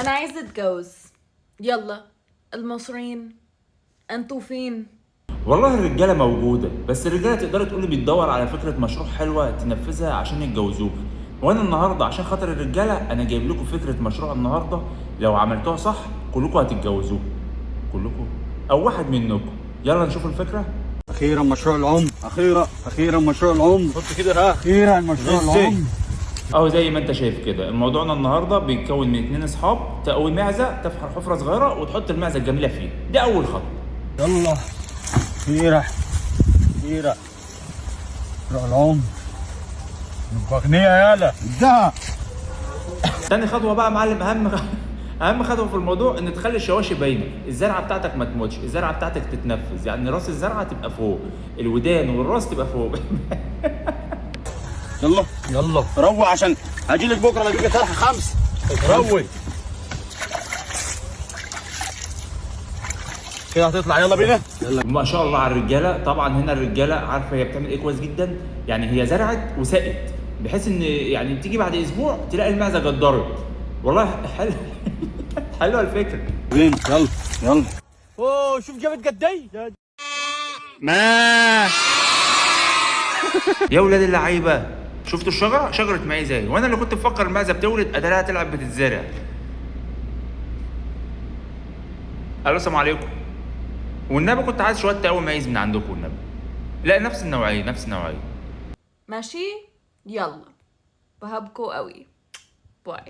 انا عايزه اتجوز. يلا المصريين انتوا فين؟ والله الرجاله موجوده، بس الرجاله تقدر تقول لي بتدور على فكره مشروع حلوه تنفذها عشان يتجوزوك. وانا النهارده عشان خاطر الرجاله انا جايب لكم فكره مشروع النهارده، لو عملتوها صح كلكم هتتجوزوه، كلكم او واحد منكم. يلا نشوف الفكره. اخيرا مشروع العمر، اخيرا مشروع العمر. حط كده ها. اخيرا مشروع العمر. اهو زي ما انت شايف كده موضوعنا النهارده بيتكون من 2 اصحاب تقوي معزه، تفحر حفره صغيره وتحط المعزه الجميله فيه. دي اول خطوه. يلا اخيرا مشروع العمر. نبقى اغنياء يالا. ده تاني خطوه بقى يا معلم، اهم خطوه في الموضوع ان تخلي الشواشي باينه، الزرعه بتاعتك ما تموتش، الزرعه بتاعتك تتنفذ، يعني راس الزرعه تبقى فوق، الودان والراس تبقى فوق. يلا روق عشان هاجي لك بكره انا بقى طرح 5. روق كده هتطلع. يلا بينا. ما شاء الله على الرجاله. طبعا هنا الرجاله عارفه هي بتعمل ايه كويس جدا، يعني هي زرعت وسقت بحيث ان يعني تيجي بعد اسبوع تلاقي المعزه جدرت. والله حلو. حلوه الفكره. بينا يلا. اوه شوف جابت قد ايه. ما يا ولاد اللعيبه، شفتوا الشجره؟ شجره معيزه اهي، وانا اللي كنت مفكر المعزه بتولد ادالها تلعب بتتزرع. الو السلام عليكم. والنبي كنت عايز شويه تقوي معيز من عندكم والنبي. لا نفس النوعيه. ماشي. يلا بهبكوا قوي. باي.